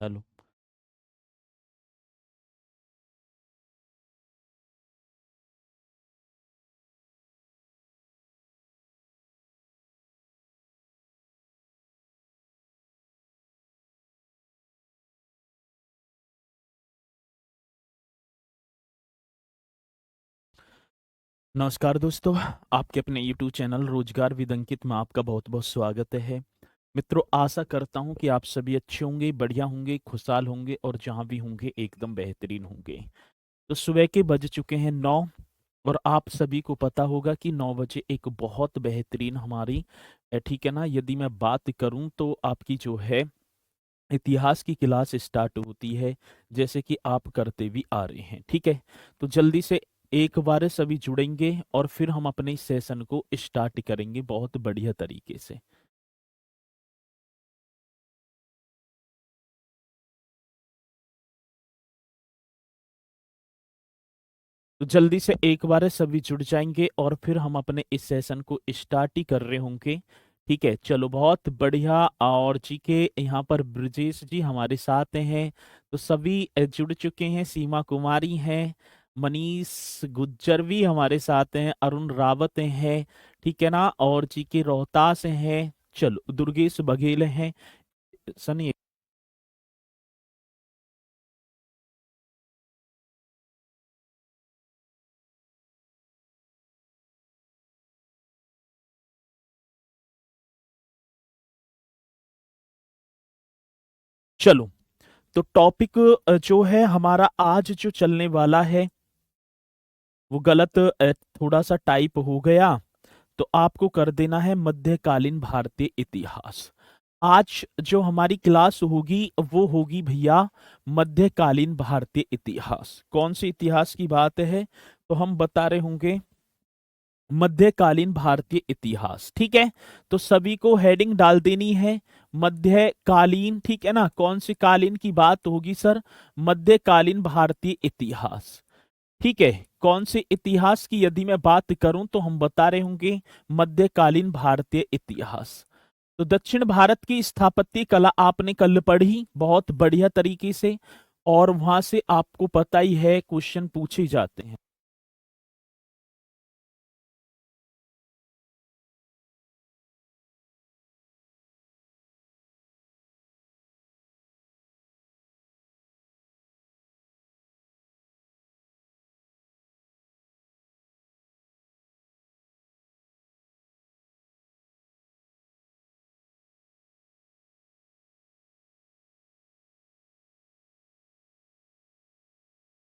Hello. नमस्कार दोस्तों, आपके अपने YouTube चैनल रोजगार विद अंकित में आपका बहुत बहुत स्वागत है। मित्रों, आशा करता हूं कि आप सभी अच्छे होंगे, बढ़िया होंगे, खुशहाल होंगे और जहां भी होंगे एकदम बेहतरीन होंगे। तो सुबह के बज चुके हैं 9 और आप सभी को पता होगा कि 9 बजे एक बहुत बेहतरीन हमारी ठीक है ना, यदि मैं बात करूं तो आपकी जो है इतिहास की क्लास स्टार्ट होती है, जैसे कि आप करते भी आ रहे हैं। ठीक है, तो जल्दी से एक बार सभी जुड़ेंगे और फिर हम अपने इस सेशन को स्टार्ट करेंगे बहुत बढ़िया तरीके से। तो जल्दी से एक बार सभी जुड़ जाएंगे और फिर हम अपने इस सेशन को स्टार्ट ही कर रहे होंगे। ठीक है, चलो बहुत बढ़िया। और जी के यहाँ पर ब्रजेश जी हमारे साथ हैं, तो सभी जुड़ चुके हैं। सीमा कुमारी हैं, मनीष गुज्जर भी हमारे साथ हैं, अरुण रावत हैं, ठीक है ना, और जी के रोहतास हैं। चलो, दुर्गेश बघेल हैं, सनी। चलो, तो टॉपिक जो है हमारा आज जो चलने वाला है वो गलत थोड़ा सा टाइप हो गया, तो आपको कर देना है मध्यकालीन भारतीय इतिहास। आज जो हमारी क्लास होगी वो होगी भैया मध्यकालीन भारतीय इतिहास। कौन सी इतिहास की बात है? तो हम बता रहे होंगे मध्यकालीन भारतीय इतिहास। ठीक है, तो सभी को हेडिंग डाल देनी है मध्यकालीन। ठीक है ना, कौन सी कालीन की बात होगी सर? मध्यकालीन भारतीय इतिहास। ठीक है, कौन से इतिहास की यदि मैं बात करूं तो हम बता रहे होंगे मध्यकालीन भारतीय इतिहास। तो दक्षिण भारत की स्थापत्य कला आपने कल पढ़ी बहुत बढ़िया तरीके से, और वहां से आपको पता ही है क्वेश्चन पूछे जाते हैं।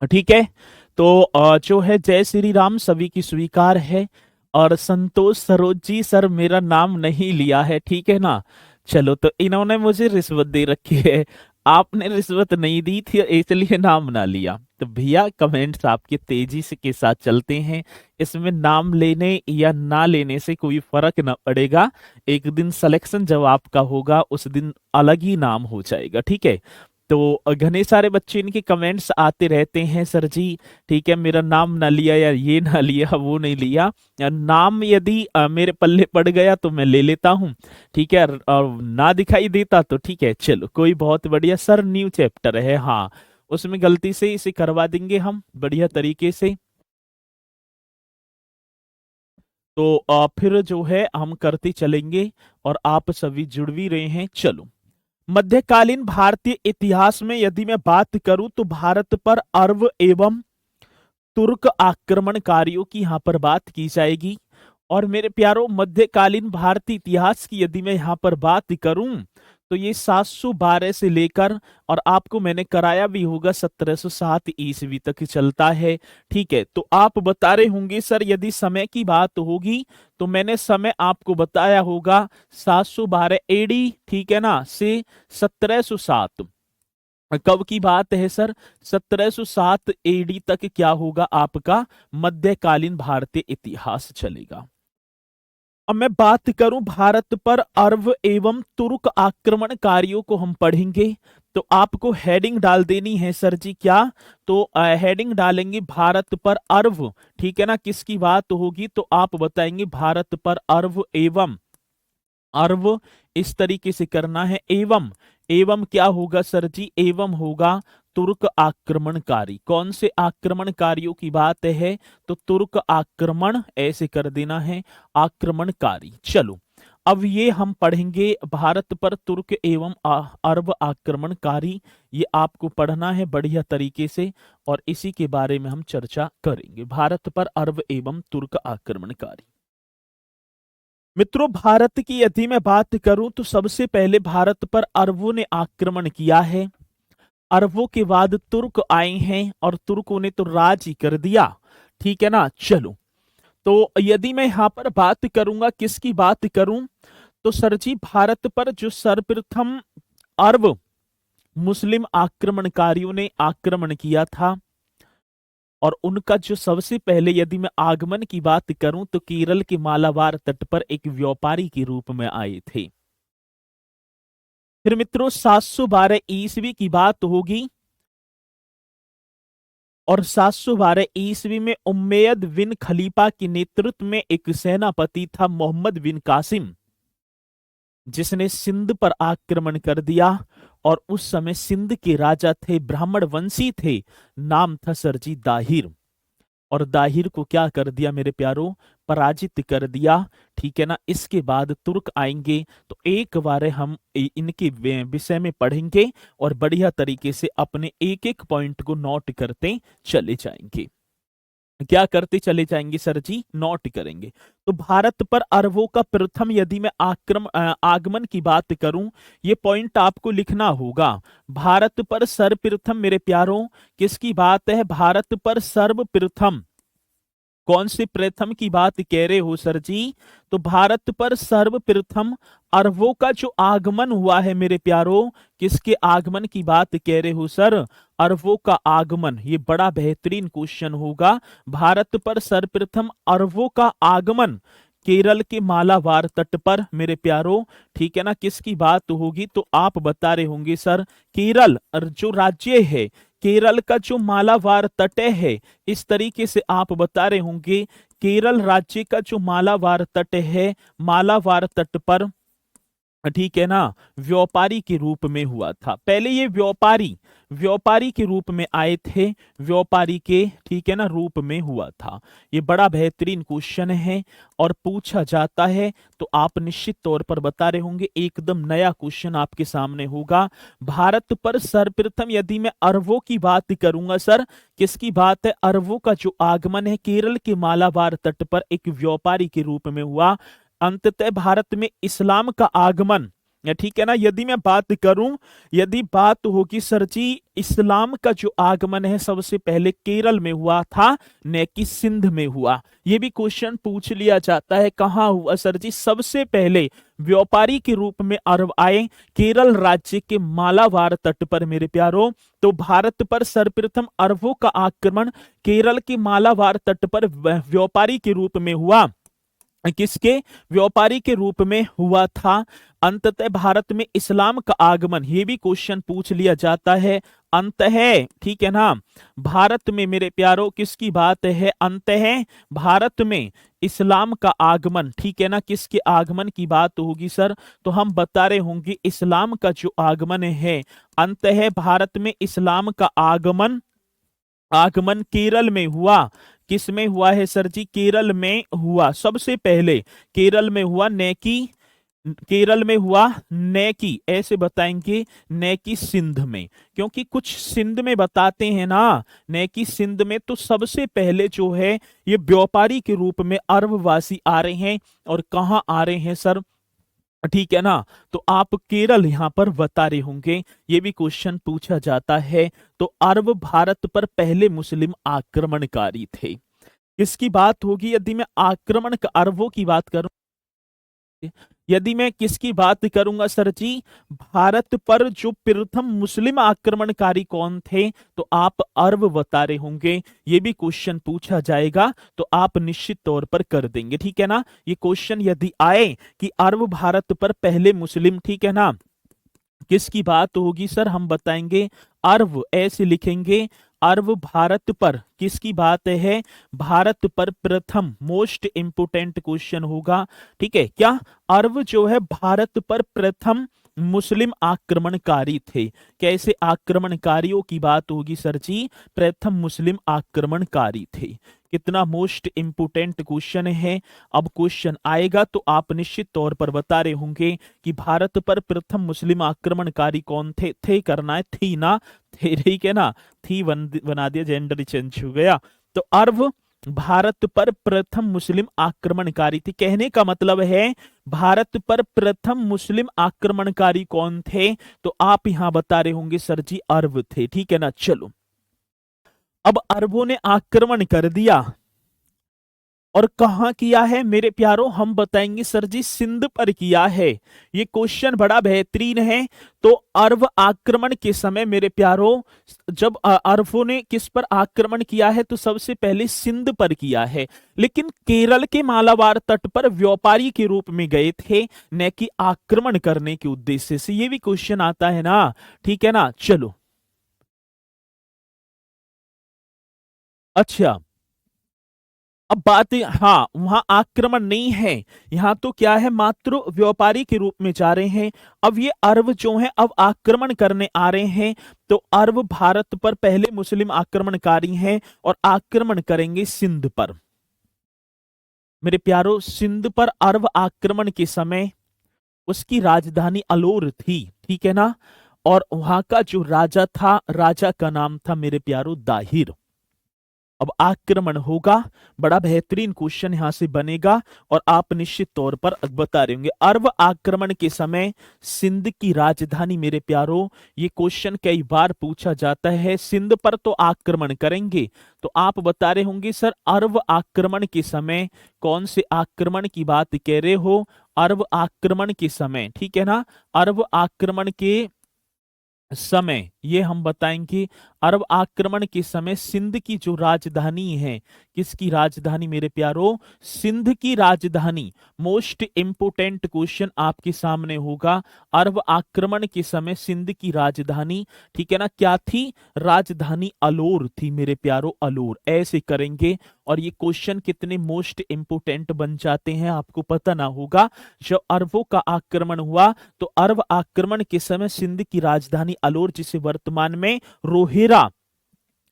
ठीक है, तो जो है जय श्री राम सभी की स्वीकार है। और संतोष सरोज जी, सर मेरा नाम नहीं लिया है, ठीक है ना। चलो, तो इन्होंने मुझे रिश्वत दे रखी है, आपने रिश्वत नहीं दी थी इसलिए नाम ना लिया। तो भैया कमेंट्स आपके तेजी से के साथ चलते हैं, इसमें नाम लेने या ना लेने से कोई फर्क ना पड़ेगा। एक दिन सिलेक्शन जब आपका होगा उस दिन अलग ही नाम हो जाएगा। ठीक है, तो घने सारे बच्चे इनके कमेंट्स आते रहते हैं, सर जी ठीक है मेरा नाम ना लिया या ये ना लिया वो नहीं लिया। नाम यदि मेरे पल्ले पड़ गया तो मैं ले लेता हूँ, ठीक है, और ना दिखाई देता तो ठीक है, चलो कोई बहुत बढ़िया। सर न्यू चैप्टर है, हाँ, उसमें गलती से इसे करवा देंगे हम बढ़िया तरीके से। तो फिर जो है हम करते चलेंगे और आप सभी जुड़ भी रहे हैं। चलो, मध्यकालीन भारतीय इतिहास में यदि मैं बात करूं तो भारत पर अरब एवं तुर्क आक्रमणकारियों की यहां पर बात की जाएगी। और मेरे प्यारों, मध्यकालीन भारतीय इतिहास की यदि मैं यहां पर बात करूं तो ये 712 से लेकर, और आपको मैंने कराया भी होगा, 1707 ईस्वी तक चलता है। ठीक है, तो आप बता रहे होंगे सर यदि समय की बात होगी तो मैंने समय आपको बताया होगा 712 एडी, ठीक है ना, से 1707। कब की बात है सर? 1707 एडी तक क्या होगा आपका मध्यकालीन भारतीय इतिहास चलेगा। अब मैं बात करूं भारत पर अरब एवं तुर्क आक्रमणकारियों को हम पढ़ेंगे, तो आपको हेडिंग डाल देनी है सर जी क्या? तो हेडिंग डालेंगे भारत पर अरब, ठीक है ना। किसकी बात होगी तो आप बताएंगे भारत पर अरब एवं, अरब इस तरीके से करना है, एवं एवं क्या होगा सर जी, एवं होगा तुर्क आक्रमणकारी। कौन से आक्रमणकारियों की बात है, तो तुर्क आक्रमण ऐसे कर देना है, आक्रमणकारी। चलो अब ये हम पढ़ेंगे भारत पर तुर्क एवं अरब आक्रमणकारी, ये आपको पढ़ना है बढ़िया तरीके से और इसी के बारे में हम चर्चा करेंगे, भारत पर अरब एवं तुर्क आक्रमणकारी। मित्रों भारत की यदि मैं बात करूं तो सबसे पहले भारत पर अरबों ने आक्रमण किया है, अरबों के बाद तुर्क आए हैं और तुर्कों ने तो राज ही कर दिया, ठीक है ना। चलो तो यदि मैं यहां पर बात करूंगा, किसकी बात करूं, तो सर जी भारत पर जो सर्वप्रथम अरब मुस्लिम आक्रमणकारियों ने आक्रमण किया था और उनका जो सबसे पहले यदि मैं आगमन की बात करूं तो केरल के मालाबार तट पर एक व्यापारी के रूप में आए थे। फिर मित्रों 712 ईस्वी की बात होगी और 712 ईस्वी में उम्मयद बिन खलीफा के नेतृत्व में एक सेनापति था मोहम्मद बिन कासिम, जिसने सिंध पर आक्रमण कर दिया और उस समय सिंध के राजा थे, ब्राह्मण वंशी थे, नाम था सरजी दाहिर। और दाहिर को क्या कर दिया मेरे प्यारों, पराजित कर दिया, ठीक है ना। इसके बाद तुर्क आएंगे तो एक बार हम इनके विषय में पढ़ेंगे और बढ़िया तरीके से अपने एक एक पॉइंट को नोट करते चले जाएंगे। क्या करते चले जाएंगे सर जी, नोट करेंगे। तो भारत पर अरबों का प्रथम यदि मैं आगमन की बात करूं, ये पॉइंट आपको लिखना होगा। भारत पर सर्वप्रथम मेरे प्यारों किसकी बात है, भारत पर सर्वप्रथम कौन से प्रथम की बात कह रहे हो सर जी, तो भारत पर सर्वप्रथम अरबों का जो आगमन हुआ है मेरे प्यारों, किसके आगमन की बात कह रहे हो सर, अरबों का आगमन। ये बड़ा बेहतरीन क्वेश्चन होगा। भारत पर सर्वप्रथम अरबों का आगमन केरल के मालाबार तट पर मेरे प्यारों, ठीक है ना। किसकी बात होगी, तो आप बता रहे होंगे सर केरल जो राज्य है, केरल का जो मालाबार तट है, इस तरीके से आप बता रहे होंगे केरल राज्य का जो मालाबार तट है, मालाबार तट पर, ठीक है ना, व्यापारी के रूप में हुआ था। पहले ये व्यापारी के रूप में आए थे, व्यापारी के, ठीक है ना, रूप में हुआ था। ये बड़ा बेहतरीन क्वेश्चन है और पूछा जाता है तो आप निश्चित तौर पर बता रहे होंगे, एकदम नया क्वेश्चन आपके सामने होगा। भारत पर सर्वप्रथम यदि मैं अरबों की बात करूंगा सर, किसकी बात है, अरबों का जो आगमन है केरल के मालाबार तट पर एक व्यापारी के रूप में हुआ। अंततः भारत में इस्लाम का आगमन, ठीक है ना। यदि मैं बात करूं, यदि बात होगी सर जी, इस्लाम का जो आगमन है सबसे पहले केरल में हुआ था, न कि सिंध में हुआ। ये भी क्वेश्चन पूछ लिया जाता है, कहां हुआ सर जी, सबसे पहले व्यापारी के रूप में अरब आए केरल राज्य के मालाबार तट पर मेरे प्यारों। तो भारत पर सर्वप्रथम अरबों का आक्रमण केरल के मालाबार तट पर व्यापारी के रूप में हुआ, किसके, व्यापारी के रूप में हुआ था। अंततः भारत में इस्लाम का आगमन, ये भी क्वेश्चन पूछ लिया जाता है, अंत है, ठीक है ना। भारत में मेरे प्यारों किसकी बात है, अंत है, भारत में इस्लाम का आगमन, ठीक है ना। किसके आगमन की बात होगी सर, तो हम बता रहे होंगे इस्लाम का जो आगमन है, अंत है, भारत में इस्लाम का आगमन केरल में हुआ। किस में हुआ है सर जी, केरल में हुआ, सबसे पहले केरल में हुआ, ने की केरल में हुआ, ने की ऐसे बताएंगे, ने की सिंध में, क्योंकि कुछ सिंध में बताते हैं ना, ने की सिंध में। तो सबसे पहले जो है ये व्यापारी के रूप में अरबवासी आ रहे हैं, और कहां आ रहे हैं सर, ठीक है ना। तो आप केरल यहां पर बता रहे होंगे, ये भी क्वेश्चन पूछा जाता है। तो अरब भारत पर पहले मुस्लिम आक्रमणकारी थे। इसकी बात होगी, यदि मैं आक्रमण अरबों की बात करूं, यदि मैं किसकी बात करूंगा सर जी, भारत पर जो प्रथम मुस्लिम आक्रमणकारी कौन थे, तो आप अरब बता रहे होंगे। ये भी क्वेश्चन पूछा जाएगा तो आप निश्चित तौर पर कर देंगे, ठीक है ना। ये क्वेश्चन यदि आए कि अरब भारत पर पहले मुस्लिम, ठीक है ना, किसकी बात होगी सर, हम बताएंगे अरब ऐसे लिखेंगे, अरब भारत पर किसकी बात है, भारत पर प्रथम, मोस्ट इंपोर्टेंट क्वेश्चन होगा, ठीक है। क्या अरब जो है भारत पर प्रथम मुस्लिम आक्रमणकारी थे। कैसे आक्रमणकारियों की बात होगी सर जी? प्रथम मुस्लिम आक्रमणकारी थे। कितना मोस्ट इंपोर्टेंट क्वेश्चन है। अब क्वेश्चन आएगा तो आप निश्चित तौर पर बता रहे होंगे कि भारत पर प्रथम मुस्लिम आक्रमणकारी कौन थे। थे करना है, थी ना, थे, ठीक है ना, थी बना दिया, जेंडर चेंज हो गया। तो अरब भारत पर प्रथम मुस्लिम आक्रमणकारी थी। कहने का मतलब है भारत पर प्रथम मुस्लिम आक्रमणकारी कौन थे? तो आप यहां बता रहे होंगे सर जी अरब थे। ठीक है ना। चलो, अब अरबों ने आक्रमण कर दिया और कहां किया है मेरे प्यारों? हम बताएंगे सर जी सिंध पर किया है। ये क्वेश्चन बड़ा बेहतरीन है। तो अरब आक्रमण के समय मेरे प्यारों, जब अरबों ने किस पर आक्रमण किया है? तो सबसे पहले सिंध पर किया है, लेकिन केरल के मालाबार तट पर व्यापारी के रूप में गए थे, न कि आक्रमण करने के उद्देश्य से। ये भी क्वेश्चन आता है ना, ठीक है ना। चलो, अच्छा, अब बात हाँ, वहां आक्रमण नहीं है, यहाँ तो क्या है, मात्र व्यापारी के रूप में जा रहे हैं। अब ये अरब जो है अब आक्रमण करने आ रहे हैं। तो अरब भारत पर पहले मुस्लिम आक्रमणकारी हैं और आक्रमण करेंगे सिंध पर। मेरे प्यारो, सिंध पर अरब आक्रमण के समय उसकी राजधानी अलोर थी, ठीक है ना। और वहां का जो राजा था, राजा का नाम था मेरे प्यारो दाहिर। अब आक्रमण होगा, बड़ा बेहतरीन क्वेश्चन यहां से बनेगा और आप निश्चित तौर पर बता रहे होंगे। अरब आक्रमण के समय सिंध की राजधानी मेरे प्यारो, ये क्वेश्चन कई बार पूछा जाता है। सिंध पर तो आक्रमण करेंगे, तो आप बता रहे होंगे सर अरब आक्रमण के समय कौन से आक्रमण की बात कह रहे हो? अरब आक्रमण के समय, ठीक है ना। अरब आक्रमण के समय ये हम बताएंगे। अरब आक्रमण के समय सिंध की जो राजधानी है, किसकी राजधानी मेरे प्यारो? सिंध की राजधानी। मोस्ट इंपोर्टेंट क्वेश्चन आपके सामने होगा। अरब आक्रमण के समय सिंध की राजधानी, ठीक है ना, क्या थी? राजधानी अलोर थी मेरे प्यारो, अलोर। ऐसे करेंगे और ये क्वेश्चन कितने मोस्ट इंपोर्टेंट बन जाते हैं आपको पता ना होगा। जब अरबों का आक्रमण हुआ तो अरब आक्रमण के समय सिंध की राजधानी अलोर, जिसे वर्तमान में रोहेरा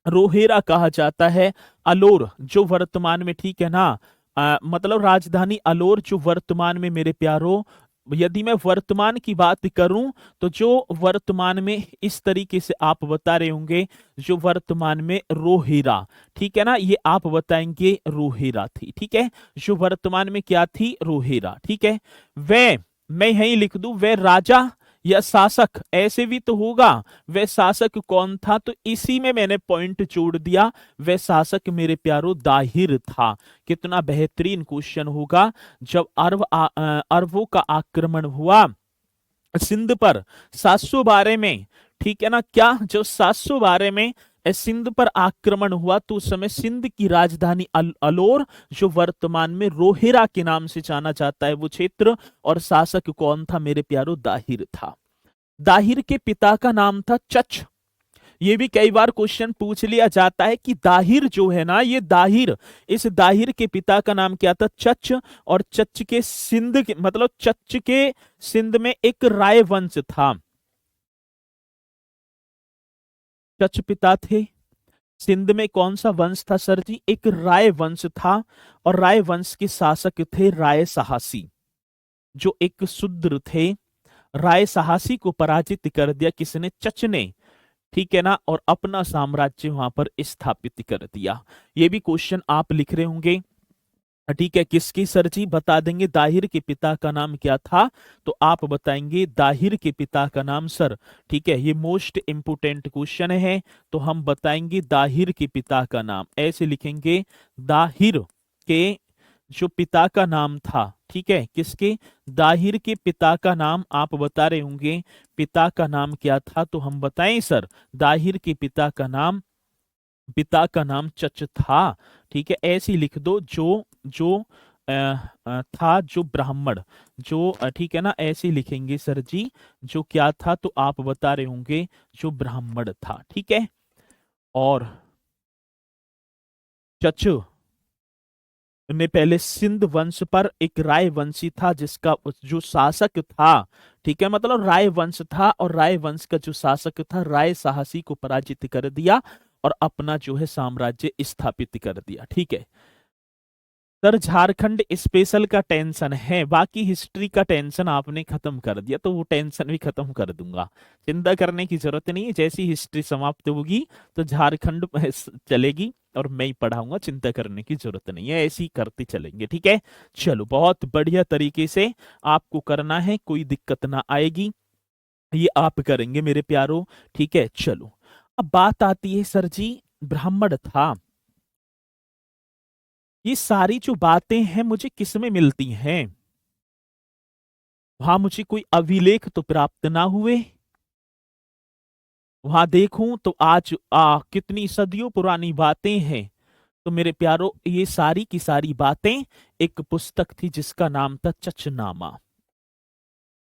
रोहेरा कहा जाता है, अलोर जो वर्तमान में, ठीक है ना, मतलब राजधानी अलोर जो वर्तमान में मेरे प्यारो, यदि मैं वर्तमान की बात करूं तो जो वर्तमान में इस तरीके से आप बता रहे होंगे, जो वर्तमान में रोहेरा, ठीक है ना, ये आप बताएंगे रोहेरा थी, ठीक है। जो वर्तमान में क्या थी? रोहेरा, ठीक है। वे, मैं यही लिख दूं, वे राजा या शासक, ऐसे भी तो होगा। वह शासक कौन था? तो इसी में मैंने पॉइंट जोड़ दिया, वह शासक मेरे प्यारो दाहिर था। कितना बेहतरीन क्वेश्चन होगा। जब अरबों का आक्रमण हुआ सिंध पर 712 में, ठीक है ना, क्या जब 712 में सिंध पर आक्रमण हुआ तो उस समय सिंध की राजधानी अलोर, जो वर्तमान में रोहिरा के नाम से जाना जाता है, वो क्षेत्र, और शासक कौन था मेरे प्यारो? दाहिर था। दाहिर के पिता का नाम था चच। ये भी कई बार क्वेश्चन पूछ लिया जाता है कि दाहिर जो है ना, ये दाहिर, इस दाहिर के पिता का नाम क्या था? चच। और चच के सिंध के, मतलब चच के सिंध में एक राय वंश था। चच पिता थे, सिंध में कौन सा वंश था सर जी? एक राय वंश था। और राय वंश के शासक थे राय साहसी, जो एक शूद्र थे। राय साहसी को पराजित कर दिया किसने? चच ने, ठीक है ना, और अपना साम्राज्य वहां पर स्थापित कर दिया। ये भी क्वेश्चन आप लिख रहे होंगे, ठीक है। किसकी सर जी? बता देंगे दाहिर के पिता का नाम क्या था? तो आप बताएंगे दाहिर के पिता का नाम सर, ठीक है। ये मोस्ट इंपोर्टेंट क्वेश्चन है, तो हम बताएंगे दाहिर के पिता का नाम, ऐसे लिखेंगे, दाहिर के जो पिता का नाम था, ठीक है, किसके? दाहिर के पिता का नाम आप बता रहे होंगे, पिता का नाम क्या था? तो हम बताएं सर, दाहिर के पिता का नाम चच था, ठीक है। ऐसे ही लिख दो, जो जो था, जो ब्राह्मण, जो ठीक है ना, ऐसे ही लिखेंगे सर जी, जो क्या था? तो आप बता रहे होंगे जो ब्राह्मण था, ठीक है। और चच ने पहले सिंध वंश पर, एक राय वंशी था जिसका जो शासक था, ठीक है, मतलब राय वंश था और राय वंश का जो शासक था राय साहसी को पराजित कर दिया और अपना जो है साम्राज्य स्थापित कर दिया। ठीक है सर, झारखंड स्पेशल का टेंशन है, बाकी हिस्ट्री का टेंशन आपने खत्म कर दिया तो वो टेंशन भी खत्म कर दूंगा, चिंता करने की जरूरत नहीं है। जैसी हिस्ट्री समाप्त होगी तो झारखंड चलेगी और मैं ही पढ़ाऊंगा, चिंता करने की जरूरत नहीं है, ऐसे ही करते चलेंगे। ठीक है, चलो बहुत बढ़िया तरीके से आपको करना है, कोई दिक्कत ना आएगी, ये आप करेंगे मेरे प्यारो। ठीक है, चलो अब बात आती है सर जी, ब्राह्मण था, ये सारी जो बातें हैं मुझे किस में मिलती हैं? वहां मुझे कोई अभिलेख तो प्राप्त ना हुए, वहां देखूं तो आज कितनी सदियों पुरानी बातें हैं। तो मेरे प्यारो ये सारी की सारी बातें एक पुस्तक थी जिसका नाम था चचनामा।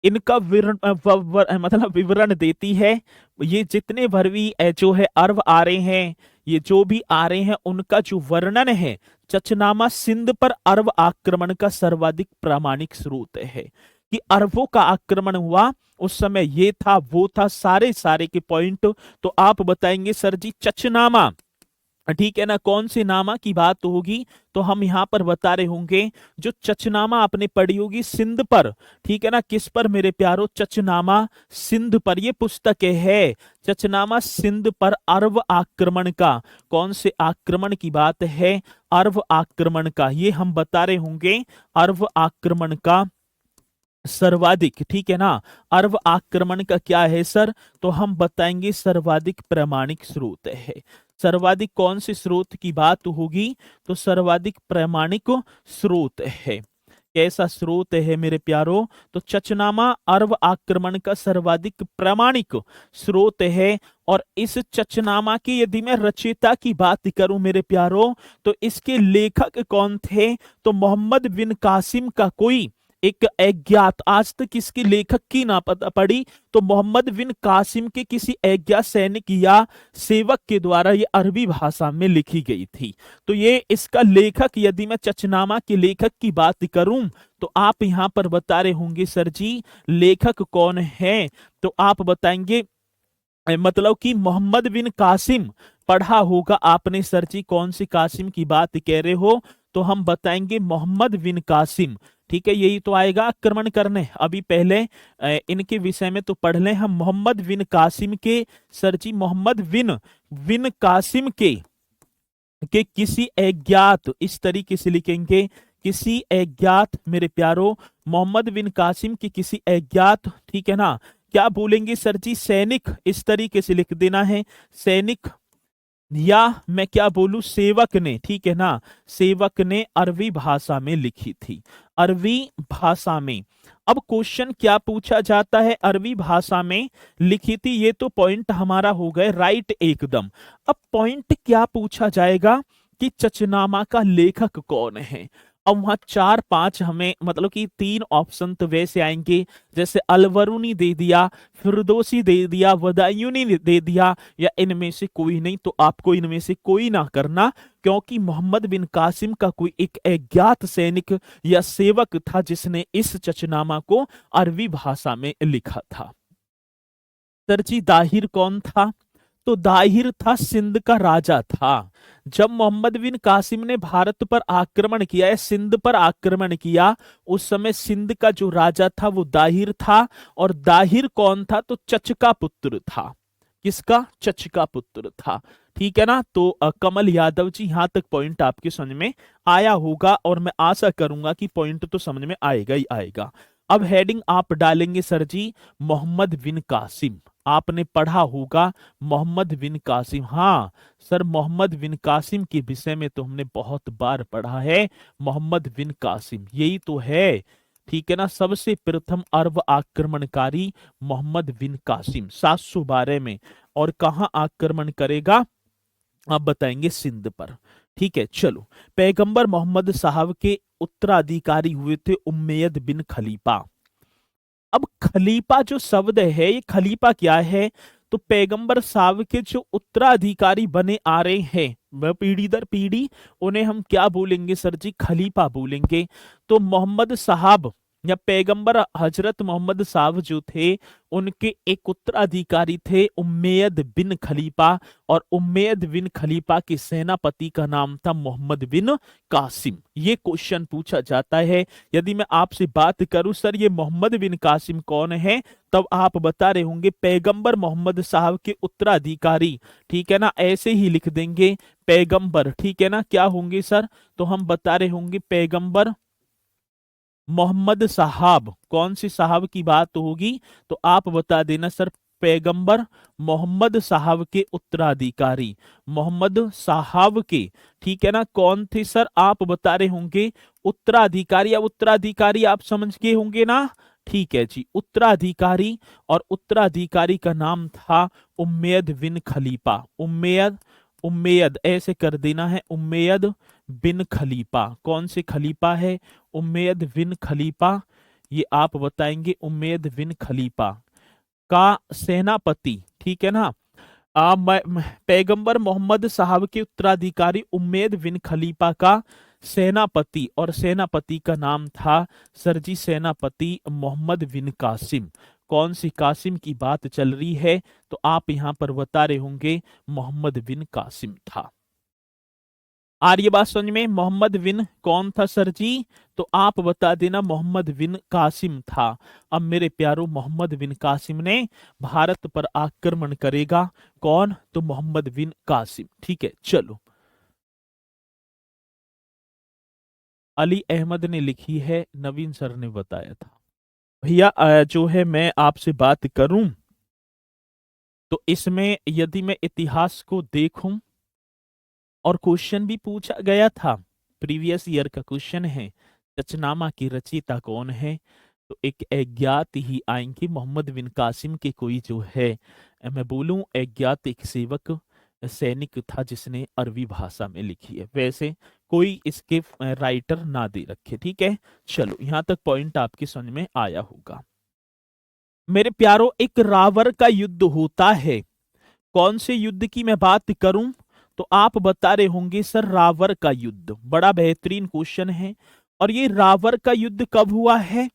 इनका मतलब विवरण देती है, ये जितने भर भी जो है अर्व आ रहे हैं, ये जो भी आ रहे हैं उनका जो वर्णन है, चचनामा सिंध पर अरब आक्रमण का सर्वाधिक प्रामाणिक स्रोत है कि अरबों का आक्रमण हुआ उस समय, ये था वो था, सारे सारे के पॉइंट तो आप बताएंगे सर जी चचनामा। ठीक है ना, कौन से नामा की बात होगी तो हम यहां पर बता रहे होंगे जो चचनामा आपने पढ़ी होगी सिंध पर। ठीक है ना, किस पर मेरे प्यारो? चचनामा सिंध पर, ये पुस्तक है चचनामा सिंध पर अरब आक्रमण का। कौन से आक्रमण की बात है? अरब आक्रमण का, ये हम बता रहे होंगे अरब आक्रमण का सर्वाधिक। ठीक है ना, अरब आक्रमण का क्या है सर? तो हम बताएंगे सर्वाधिक प्रामाणिक स्रोत है। सर्वाधिक कौन से स्रोत की बात होगी? तो सर्वाधिक प्रामाणिक स्रोत है। कैसा स्रोत है मेरे प्यारो? तो चचनामा अरब आक्रमण का सर्वाधिक प्रामाणिक स्रोत है। और इस चचनामा की यदि मैं रचयिता की बात करूं मेरे प्यारो, तो इसके लेखक कौन थे? तो मोहम्मद बिन कासिम का कोई एक अज्ञात, आज तक इसके लेखक की ना पता पड़ी, तो मोहम्मद बिन कासिम के किसी अज्ञात सैनिक या सेवक के द्वारा ये अरबी भाषा में लिखी गई थी। तो ये इसका लेखक, यदि मैं चचनामा के लेखक की बात करूं तो आप यहां पर बता रहे होंगे सर जी लेखक कौन है? तो आप बताएंगे मतलब कि मोहम्मद बिन कासिम पढ़ा होगा आपने सर जी, कौन सी कासिम की बात कह रहे हो? तो हम बताएंगे मोहम्मद बिन कासिम। ठीक है, यही तो आएगा आक्रमण करने। अभी पहले इनके विषय में तो पढ़ लें हम मोहम्मद बिन कासिम के सर जी, मोहम्मद बिन बिन कासिम के किसी अज्ञात, इस तरीके से लिखेंगे किसी अज्ञात मेरे प्यारो, मोहम्मद बिन कासिम के किसी अज्ञात, ठीक है ना, क्या बोलेंगे सर जी? सैनिक, इस तरीके से लिख देना है सैनिक, या मैं क्या बोलूं सेवक ने। ठीक है ना, सेवक ने अरबी भाषा में लिखी थी, अरबी भाषा में। अब क्वेश्चन क्या पूछा जाता है? अरबी भाषा में लिखी थी, ये तो पॉइंट हमारा हो गए राइट एकदम। अब पॉइंट क्या पूछा जाएगा कि चचनामा का लेखक कौन है? अब वहां 4-5 हमें मतलब कि 3 ऑप्शन तो वैसे आएंगे, जैसे अलवरुनी दे दिया, फिरदौसी दे दिया, वदायूनी दे दिया, या इनमें से कोई नहीं। तो आपको इनमें से कोई ना करना, क्योंकि मोहम्मद बिन कासिम का कोई एक अज्ञात सैनिक या सेवक था जिसने इस चचनामा को अरबी भाषा में लिखा था। सर जी दाहिर कौन था? तो दाहिर था सिंध का राजा था। जब मोहम्मद बिन कासिम ने भारत पर आक्रमण किया है, सिंध पर आक्रमण किया, उस समय सिंध का जो राजा था वो दाहिर था। और दाहिर कौन था? तो चच का पुत्र था। किसका? चच का पुत्र था। ठीक है ना, तो कमल यादव जी, यहां तक पॉइंट आपके समझ में आया होगा और मैं आशा करूंगा कि पॉइंट तो समझ में आएगा ही आएगा। अब हेडिंग आप डालेंगे सर जी मोहम्मद बिन कासिम। आपने पढ़ा होगा मोहम्मद बिन कासिम, हाँ सर मोहम्मद बिन कासिम के विषय में तो हमने बहुत बार पढ़ा है। मोहम्मद बिन कासिम यही तो है, ठीक है ना, सबसे प्रथम अरब आक्रमणकारी मोहम्मद बिन कासिम 712 में। और कहां आक्रमण करेगा? आप बताएंगे सिंध पर। ठीक है, चलो पैगंबर मोहम्मद साहब के उत्तराधिकारी हुए थे उम्मयद बिन खलीफा। अब खलीफा जो शब्द है, ये खलीफा क्या है? तो पैगंबर साहब के जो उत्तराधिकारी बने आ रहे हैं वह पीढ़ी दर पीढ़ी, उन्हें हम क्या बोलेंगे सर जी? खलीफा बोलेंगे। तो मोहम्मद साहब या पैगंबर हजरत मोहम्मद साहब जो थे उनके एक उत्तराधिकारी थे उम्मैयद बिन खलीफा, और उम्मैयद बिन खलीफा के सेनापति का नाम था मोहम्मद बिन कासिम। ये क्वेश्चन पूछा जाता है। यदि मैं आपसे बात करूं सर ये मोहम्मद बिन कासिम कौन है, तब आप बता रहे होंगे पैगंबर मोहम्मद साहब के उत्तराधिकारी, ठीक है ना, ऐसे ही लिख देंगे पैगंबर, ठीक है ना। क्या होंगे सर, तो हम बता रहे होंगे पैगंबर मोहम्मद साहब। कौन सी साहब की बात होगी, तो आप बता देना सर पैगंबर मोहम्मद साहब के उत्तराधिकारी, मोहम्मद साहब के, ठीक है ना। कौन थे सर, आप बता रहे होंगे उत्तराधिकारी। अब उत्तराधिकारी आप समझ गए होंगे ना, ठीक है जी, उत्तराधिकारी। और उत्तराधिकारी का नाम था उम्मैयद बिन खलीफा। उम्मैयद, उम्मैयद ऐसे कर देना है, उम्मैयद बिन खलीफा। कौन से खलीफा है, उम्मैयद बिन खलीफा, ये आप बताएंगे उम्मैयद बिन खलीफा का सेनापति, ठीक है ना। पैगंबर मोहम्मद साहब के उत्तराधिकारी उम्मैयद बिन खलीफा का सेनापति, और सेनापति का नाम था सरजी सेनापति मोहम्मद बिन कासिम। कौन सी कासिम की बात चल रही है, तो आप यहां पर बता रहे होंगे मोहम्मद बिन कासिम था। आ रही है बात समझ में, मोहम्मद बिन कौन था सर जी, तो आप बता देना मोहम्मद बिन कासिम था। अब मेरे प्यारो मोहम्मद बिन कासिम ने भारत पर आक्रमण करेगा, कौन, तो मोहम्मद बिन कासिम, ठीक है। चलो, अली अहमद ने लिखी है, नवीन सर ने बताया था। भैया जो है मैं आपसे बात करूं तो इसमें यदि मैं इतिहास को देखूं, और क्वेश्चन भी पूछा गया था, प्रीवियस ईयर का क्वेश्चन है, चचनामा की रचयिता कौन है, तो एक अज्ञात ही आएंगे। मोहम्मद बिन कासिम के कोई जो है मैं बोलूं अज्ञात एक सेवक सैनिक था जिसने अरबी भाषा में लिखी है। वैसे कोई इसके राइटर ना दे रखे, ठीक है। चलो यहां तक पॉइंट आपकी समझ में आया होगा। मेरे प्यारो एक रावर का युद्ध होता है, कौन से युद्ध की मैं बात करूं, तो आप बता रहे होंगे सर रावर का युद्ध। बड़ा बेहतरीन क्वेश्चन है। और ये रावर का युद्ध कब हुआ है,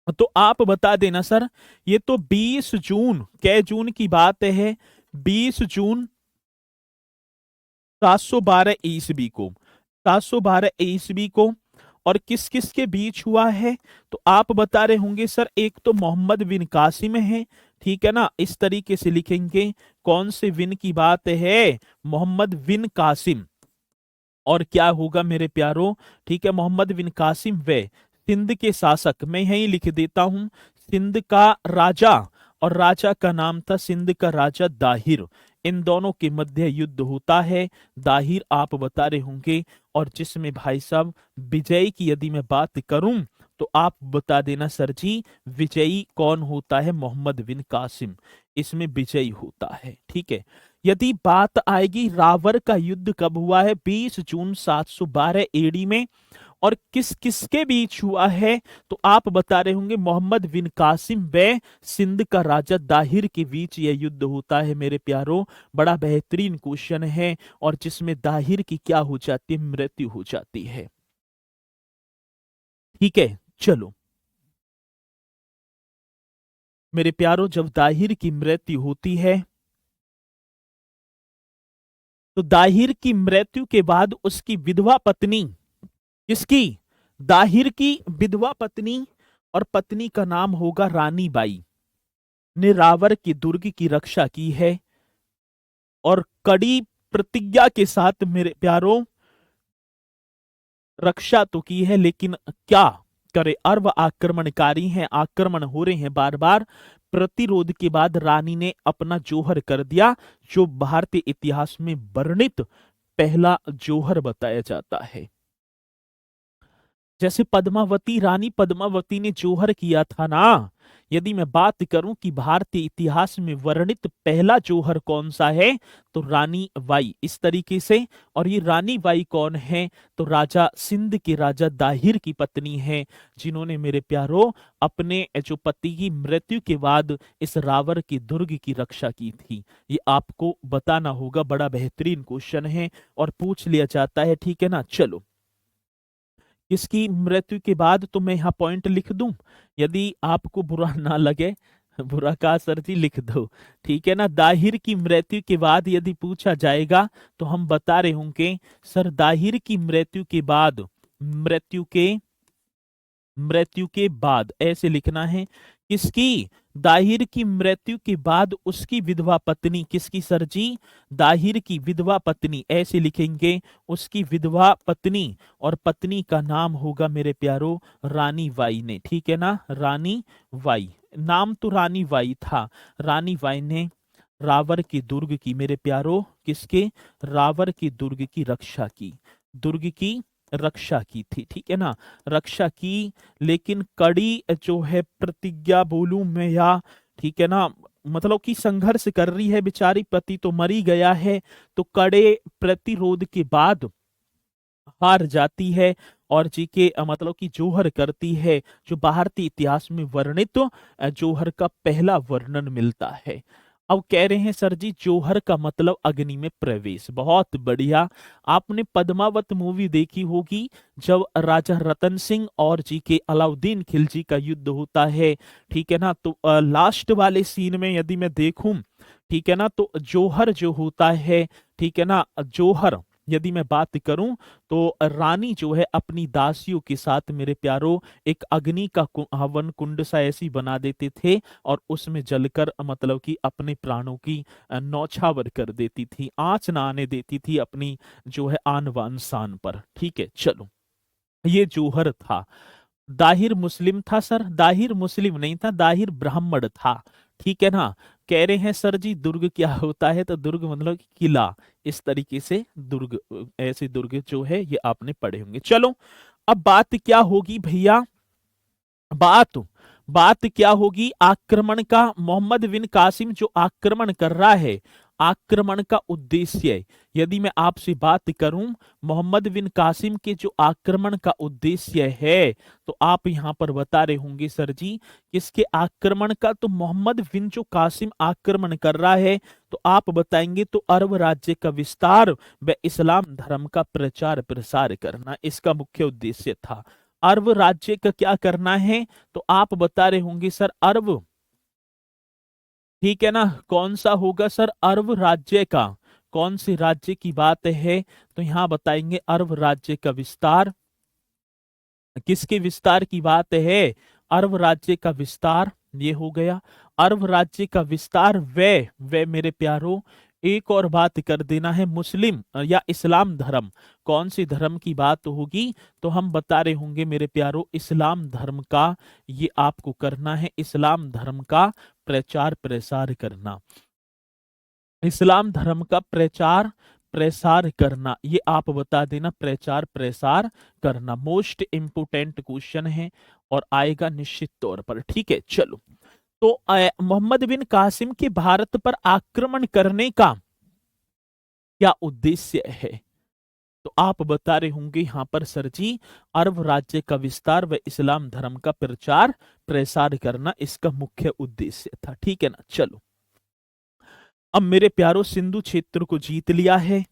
तो आप बता देना सर ये तो 20 जून, कै जून की बात है, 20 जून 712 ईस्वी को, 712 ईस्वी को। और किस किस के बीच हुआ है, तो आप बता रहे होंगे सर एक तो मोहम्मद बिन कासिम है, ठीक है ना, इस तरीके से लिखेंगे। कौन से बिन की बात है, मोहम्मद बिन कासिम। और क्या होगा मेरे प्यारो, ठीक है, मोहम्मद बिन कासिम वे सिंध के शासक, मैं यही लिख देता हूं सिंध का राजा, और राजा का नाम था सिंध का राजा दाहिर। इन दोनों के मध्य युद्ध होता है, दाहिर आप बता रहे होंगे। और जिसमें भाई साहब विजयी की यदि मैं बात करूं, तो आप बता देना सर जी विजयी कौन होता है, मोहम्मद बिन कासिम इसमें विजयी होता है, ठीक है। यदि बात आएगी रावर का युद्ध कब हुआ है, 20 जून 712 एडी में, और किस किसके बीच हुआ है, तो आप बता रहे होंगे मोहम्मद बिन कासिम व सिंध का राजा दाहिर के बीच यह युद्ध होता है मेरे प्यारो। बड़ा बेहतरीन क्वेश्चन है, और जिसमें दाहिर की क्या हो जाती है, मृत्यु हो जाती है, ठीक है। चलो मेरे प्यारो जब दाहिर की मृत्यु होती है, तो दाहिर की मृत्यु के बाद उसकी विधवा पत्नी, किसकी, दाहिर की विधवा पत्नी, और पत्नी का नाम होगा रानी बाई, ने रावर के दुर्ग की रक्षा की है। और कड़ी प्रतिज्ञा के साथ मेरे प्यारों रक्षा तो की है, लेकिन क्या करे, अरब आक्रमणकारी हैं, आक्रमण हो रहे हैं बार बार। प्रतिरोध के बाद रानी ने अपना जोहर कर दिया, जो भारतीय इतिहास में वर्णित पहला जोहर बताया जाता है। जैसे पद्मावती, रानी पद्मावती ने जोहर किया था ना, यदि मैं बात करूं कि भारतीय इतिहास में वर्णित पहला जोहर कौन सा है, तो रानी बाई, इस तरीके से। और ये रानी बाई कौन है, तो राजा सिंध के राजा दाहिर की पत्नी है, जिन्होंने मेरे प्यारो अपने जो पति की मृत्यु के बाद इस रावर के दुर्ग की रक्षा की थी। ये आपको बताना होगा, बड़ा बेहतरीन क्वेश्चन है और पूछ लिया जाता है, ठीक है ना। चलो किसकी मृत्यु के बाद, तो मैं यहाँ पॉइंट लिख दूं यदि आपको बुरा ना लगे। बुरा कहा सर जी, लिख दो, ठीक है ना। दाहिर की मृत्यु के बाद यदि पूछा जाएगा तो हम बता रहे होंगे सर दाहिर की मृत्यु के बाद, मृत्यु के बाद ऐसे लिखना है। किसकी? दाहिर की मृत्यु के बाद उसकी विधवा पत्नी, किसकी सर जी? दाहिर की विधवा पत्नी, ऐसे लिखेंगे उसकी विधवा पत्नी, और पत्नी का नाम होगा मेरे प्यारो रानी बाई ने, ठीक है ना, रानी बाई। नाम तो रानी बाई था। रानी बाई ने रावर के दुर्ग की, मेरे प्यारो किसके? रावर के दुर्ग की रक्षा की, दुर्ग की रक्षा की थी, ठीक है ना, रक्षा की। लेकिन कड़ी जो है प्रतिज्ञा बोलूं मैं, या ठीक है ना, मतलब कि संघर्ष कर रही है बेचारी, पति तो मरी गया है, तो कड़े प्रतिरोध के बाद हार जाती है और जी के मतलब कि जोहर करती है, जो भारतीय इतिहास में वर्णित जोहर का पहला वर्णन मिलता है। अब कह रहे हैं सर जी जोहर का मतलब अग्नि में प्रवेश, बहुत बढ़िया। आपने पद्मावत मूवी देखी होगी, जब राजा रतन सिंह और जी के अलाउद्दीन खिलजी का युद्ध होता है, ठीक है ना, तो लास्ट वाले सीन में यदि मैं देखूं, ठीक है ना, तो जोहर जो होता है, ठीक है ना, जोहर यदि मैं बात करूं तो रानी जो है अपनी दासियों के साथ मेरे प्यारो एक अग्नि का हवन कुंड सा ऐसी बना देते थे, और उसमें जलकर मतलब कि अपने प्राणों की नौछावर कर देती थी, आंच ना आने देती थी अपनी जो है आन बान शान पर, ठीक है। चलो, ये जौहर था। दाहिर मुस्लिम था सर? दाहिर मुस्लिम नहीं था, दाहिर ब्राह्मण था, ठीक है ना। कह रहे हैं सर जी दुर्ग क्या होता है, तो दुर्ग मतलब कि किला, इस तरीके से दुर्ग, ऐसे दुर्ग जो है ये आपने पढ़े होंगे। चलो, अब बात क्या होगी भैया, बात बात क्या होगी आक्रमण का। मोहम्मद बिन कासिम जो आक्रमण कर रहा है, आक्रमण का उद्देश्य, यदि मैं आपसे बात करूं मोहम्मद बिन कासिम के जो आक्रमण का उद्देश्य है, तो आप यहां पर बता रहे होंगे सर जी किसके आक्रमण का। तो मोहम्मद बिन जो कासिम आक्रमण कर रहा है, तो आप बताएंगे तो अरब राज्य का विस्तार व इस्लाम धर्म का प्रचार प्रसार करना इसका मुख्य उद्देश्य था। अरब राज्य का क्या करना है, तो आप बता रहे होंगे सर अरब, ठीक है ना, कौन सा होगा सर? अरब राज्य का, कौन से राज्य की बात है, तो यहां बताएंगे अरब राज्य का विस्तार। किसके विस्तार की बात है? अरब राज्य का विस्तार, ये हो गया अरब राज्य का विस्तार। वे मेरे प्यारो एक और बात कर देना है, मुस्लिम या इस्लाम धर्म, कौन सी धर्म की बात होगी, तो हम बता रहे होंगे मेरे प्यारो इस्लाम धर्म का, ये आपको करना है, इस्लाम धर्म का प्रचार प्रसार करना, इस्लाम धर्म का प्रचार प्रसार करना, ये आप बता देना, प्रचार प्रसार करना मोस्ट इंपोर्टेंट क्वेश्चन है और आएगा निश्चित तौर पर, ठीक है। चलो, तो मोहम्मद बिन कासिम के भारत पर आक्रमण करने का क्या उद्देश्य है, तो आप बता रहे होंगे यहां पर सर जी अरब राज्य का विस्तार व इस्लाम धर्म का प्रचार प्रसार करना इसका मुख्य उद्देश्य था, ठीक है ना। चलो, अब मेरे प्यारो सिंधु क्षेत्र को जीत लिया है।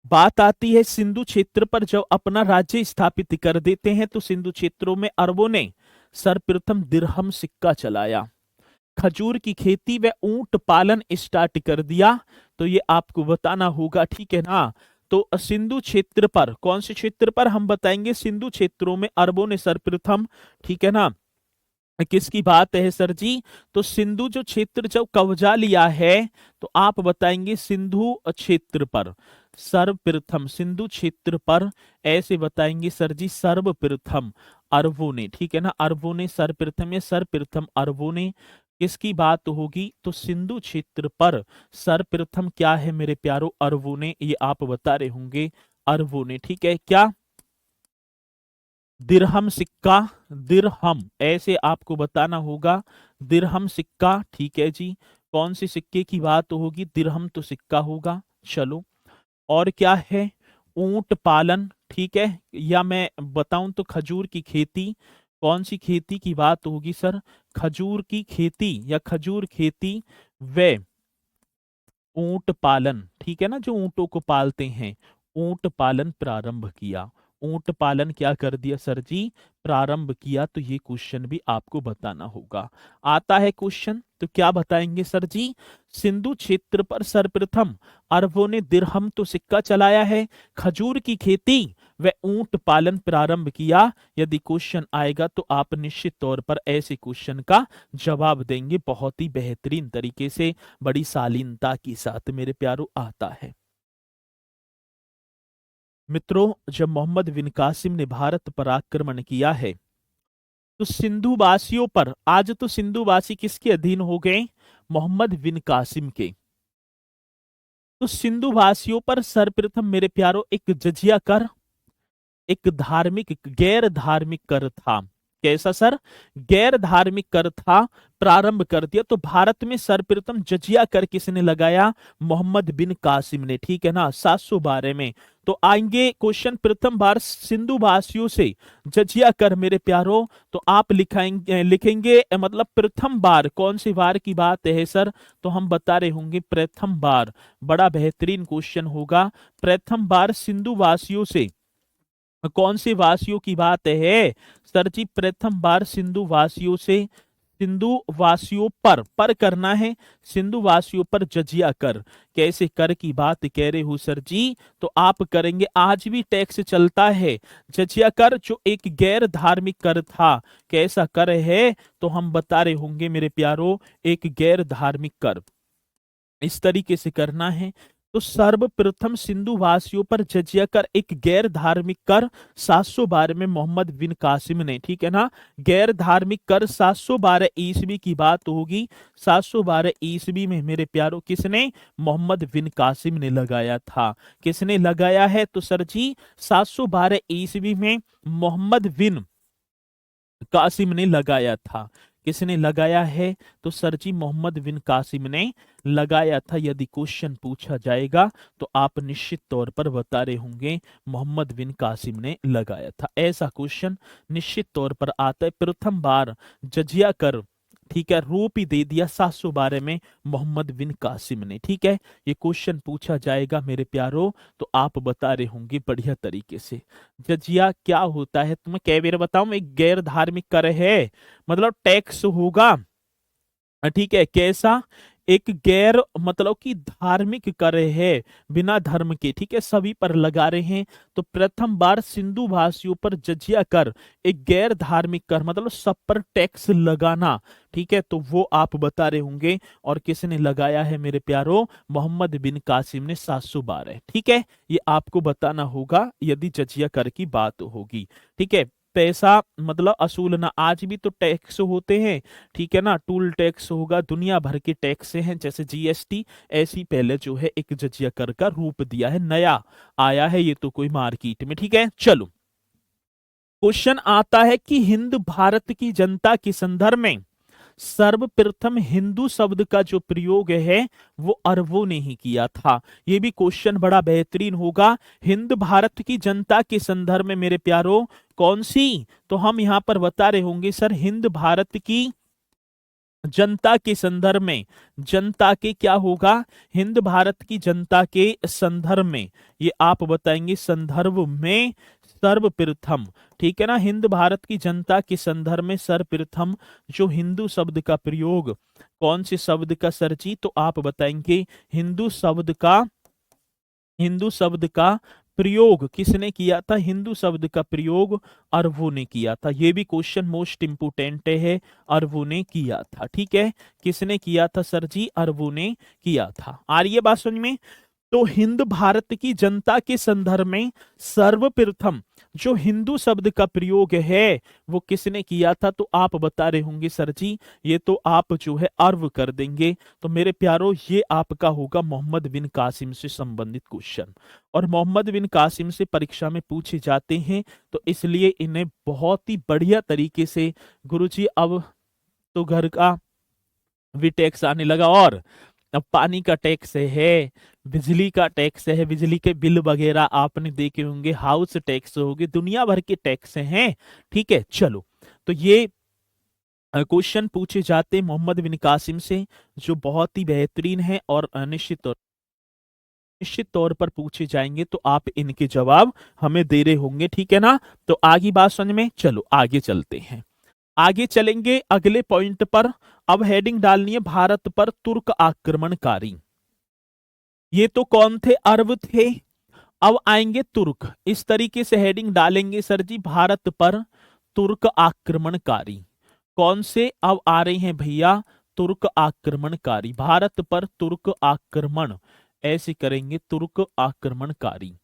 बात आती है सिंधु क्षेत्र पर जब अपना राज्य स्थापित कर देते हैं, तो सिंधु क्षेत्रों में अरबों ने सर्वप्रथम दिरहम सिक्का चलाया, खजूर की खेती व ऊंट पालन स्टार्ट कर दिया, तो ये आपको बताना होगा, ठीक है ना। तो सिंधु क्षेत्र पर, कौन से क्षेत्र पर हम बताएंगे, सिंधु क्षेत्रों में अरबों ने सर्वप्रथम, ठीक है ना, किसकी बात है सर जी, तो सिंधु जो क्षेत्र जब कब्जा लिया है, तो आप बताएंगे सिंधु क्षेत्र पर सर्वप्रथम, सिंधु क्षेत्र पर ऐसे बताएंगे सर जी सर्वप्रथम अरबों ने, ठीक है ना, अरबों ने सर्वप्रथम, या सर्वप्रथम अरबों ने, किसकी बात होगी, तो सिंधु क्षेत्र पर सर्वप्रथम क्या है मेरे प्यारो, अरबों ने, ये आप बता रहे होंगे अरबों ने, ठीक है। क्या? दिरहम सिक्का, दिरहम ऐसे आपको बताना होगा, दिरहम सिक्का, ठीक है जी। कौन सी सिक्के की बात होगी, दिरहम तो सिक्का होगा। चलो, और क्या है, ऊंट पालन, ठीक है, या मैं बताऊं तो खजूर की खेती, कौन सी खेती की बात होगी सर, खजूर की खेती या खजूर खेती वे ऊंट पालन, ठीक है ना, जो ऊंटों को पालते हैं, ऊंट पालन प्रारंभ किया, ऊंट पालन क्या कर दिया सर जी, प्रारंभ किया। तो ये क्वेश्चन भी आपको बताना होगा। आता है क्वेश्चन, तो क्या बताएंगे सर जी, सिंधु क्षेत्र पर सर्वप्रथम अरबों ने दिरहम तो सिक्का चलाया है, खजूर की खेती व ऊंट पालन प्रारंभ किया। यदि क्वेश्चन आएगा तो आप निश्चित तौर पर ऐसे क्वेश्चन का जवाब देंगे बहुत ही बेहतरीन तरीके से, बड़ी शालीनता के साथ मेरे प्यारो आता है। मित्रों, जब मोहम्मद बिन कासिम ने भारत पर आक्रमण किया है तो सिंधु वासियों पर, आज तो सिंधु वासी किसके अधीन हो गए, मोहम्मद बिन कासिम के। तो सिंधु वासियों पर सर्वप्रथम मेरे प्यारो एक जजिया कर, एक धार्मिक, गैर धार्मिक कर था। कैसा सर, गैर धार्मिक कर था, प्रारंभ कर दिया। तो भारत में सर्वप्रथम जजिया कर किसने लगाया, मोहम्मद बिन कासिम ने, ठीक है ना, 712 में। तो आएंगे क्वेश्चन, प्रथम बार सिंधु वासियों से जजिया कर मेरे प्यारो, तो आप लिखेंगे मतलब प्रथम बार, कौन सी बार की बात है सर, तो हम बता रहे होंगे प्रथम बार। बड़ा बेहतरीन क्वेश्चन होगा, प्रथम बार सिंधु वासियों से कौन से वासियों की बात है सर जी, प्रथम बार सिंधु वासियों से, सिंधु वासियों पर करना है, सिंधु वासियों पर जजिया कर, कैसे कर की बात कह रहे हो सर जी, तो आप करेंगे, आज भी टैक्स चलता है जजिया कर, जो एक गैर धार्मिक कर था। कैसा कर है, तो हम बता रहे होंगे मेरे प्यारो, एक गैर धार्मिक कर, इस तरीके से करना है। तो सर्वप्रथम सिंधु वासियों पर जजिया कर, एक गैर धार्मिक कर 712 में मोहम्मद बिन कासिम ने, ठीक है ना, गैर धार्मिक कर 712 ईस्वी की बात होगी। 712 ईस्वी में मेरे प्यारो किसने, मोहम्मद बिन कासिम ने लगाया था। किसने लगाया है, तो सर जी 712 ईस्वी में मोहम्मद बिन कासिम ने लगाया था। किसने लगाया है, तो सर जी मोहम्मद बिन कासिम ने लगाया था। यदि क्वेश्चन पूछा जाएगा तो आप निश्चित तौर पर बता रहे होंगे मोहम्मद बिन कासिम ने लगाया था। ऐसा क्वेश्चन निश्चित तौर पर आता है, प्रथम बार जजिया कर, ठीक है, रूप ही दे दिया 712 में मोहम्मद बिन कासिम ने, ठीक है। ये क्वेश्चन पूछा जाएगा मेरे प्यारो, तो आप बता रहे होंगे बढ़िया तरीके से। जजिया क्या होता है, तुम्हें कई बार बताऊं, एक गैर धार्मिक कर है, मतलब टैक्स होगा, ठीक है, कैसा, एक गैर मतलब कि धार्मिक कर है, बिना धर्म के, ठीक है, सभी पर लगा रहे हैं। तो प्रथम बार सिंधु भाषियों पर जजिया कर, एक गैर धार्मिक कर, मतलब सब पर टैक्स लगाना, ठीक है, तो वो आप बता रहे होंगे। और किसने लगाया है मेरे प्यारो, मोहम्मद बिन कासिम ने 712, ठीक है, ये आपको बताना होगा यदि जजिया कर की बात होगी, ठीक है। पैसा मतलब असूलना, आज भी तो टैक्स होते हैं, ठीक है ना, टूल टैक्स होगा, दुनिया भर के टैक्स हैं जैसे जीएसटी, ऐसी पहले जो है एक जजिया कर का रूप दिया है, नया आया है ये तो कोई मार्केट में, ठीक है। चलो, क्वेश्चन आता है कि हिंद भारत की जनता के संदर्भ में सर्वप्रथम हिंदू शब्द का जो प्रयोग है वो अरबों ने ही किया था। ये भी क्वेश्चन बड़ा बेहतरीन होगा। हिंद भारत की जनता के संदर्भ में मेरे प्यारो कौन सी, तो हम यहां पर बता रहे होंगे सर, हिंद भारत की जनता के संदर्भ में, जनता के क्या होगा, हिंद भारत की जनता के संदर्भ में, ये आप बताएंगे संदर्भ में सर्वप्रथम, ठीक है ना, हिंद भारत की जनता के संदर्भ में सर्वप्रथम जो हिंदू शब्द का प्रयोग, कौन से शब्द का सर जी, तो आप बताएंगे हिंदू शब्द का प्रयोग किसने किया था, हिंदू शब्द का प्रयोग अरबों ने किया था। ये भी क्वेश्चन मोस्ट इंपोर्टेंट है, अरबों ने किया था, ठीक है, किसने किया था सर जी, अरबों ने किया था। आ रही है बात समझ में। तो हिंद भारत की जनता के संदर्भ में सर्वप्रथम जो हिंदू शब्द का प्रयोग है वो किसने किया था, तो आप बता रहे होंगे सर जी ये तो आप जो है अरब कर देंगे। तो मेरे प्यारो ये आपका होगा मोहम्मद बिन कासिम से संबंधित क्वेश्चन, और मोहम्मद बिन कासिम से परीक्षा में पूछे जाते हैं, तो इसलिए इन्हें बहुत ही बढ़िया तरीके से, गुरुजी अब तो घर का भी टैक्स आने लगा, और अब पानी का टैक्स है, बिजली का टैक्स है, बिजली के बिल वगैरह आपने देखे होंगे, हाउस टैक्स होगी, दुनिया भर के टैक्स हैं, ठीक है। चलो, तो ये क्वेश्चन पूछे जाते मोहम्मद बिन कासिम से, जो बहुत ही बेहतरीन है और निश्चित तौर निश्चित तौर पर पूछे जाएंगे तो आप इनके जवाब हमें दे रहे होंगे, ठीक है ना। तो आगे बात समझ में, चलो आगे चलते हैं। आगे चलेंगे अगले पॉइंट पर। अब हेडिंग डालनी है भारत पर तुर्क आक्रमणकारी। ये तो कौन थे, अरब थे। अब आएंगे तुर्क, इस तरीके से हेडिंग डालेंगे सर जी, भारत पर तुर्क आक्रमणकारी। कौन से अब आ रहे हैं भैया, तुर्क आक्रमणकारी, भारत पर तुर्क आक्रमण, ऐसे करेंगे तुर्क आक्रमणकारी।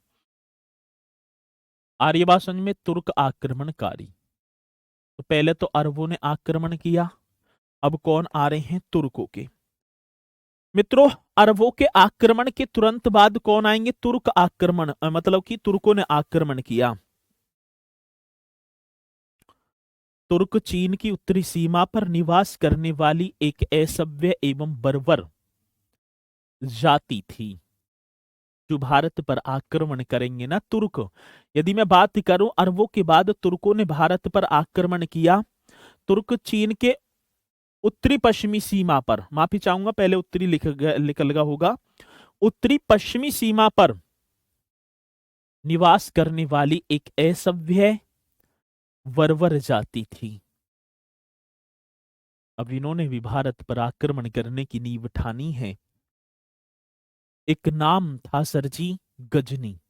आ रही है बात समझ में, तुर्क आक्रमणकारी। तो पहले तो अरबों ने आक्रमण किया, अब कौन आ रहे हैं, तुर्कों के। मित्रों, अरबों के आक्रमण के तुरंत बाद कौन आएंगे, तुर्क आक्रमण, मतलब कि तुर्कों ने आक्रमण किया। तुर्क चीन की उत्तरी सीमा पर निवास करने वाली एक असभ्य एवं बर्बर जाति थी, जो भारत पर आक्रमण करेंगे ना तुर्क। यदि मैं बात करूं अरबों के बाद तुर्कों ने भारत पर आक्रमण किया। तुर्क चीन के उत्तरी पश्चिमी सीमा पर, माफी चाहूंगा पहले उत्तरी लिख लगा होगा, उत्तरी पश्चिमी सीमा पर निवास करने वाली एक असभ्य बर्बर जाति थी। अब इन्होंने भी भारत पर आक्रमण करने की नींव ठानी है। एक नाम था सर जी, गजनी।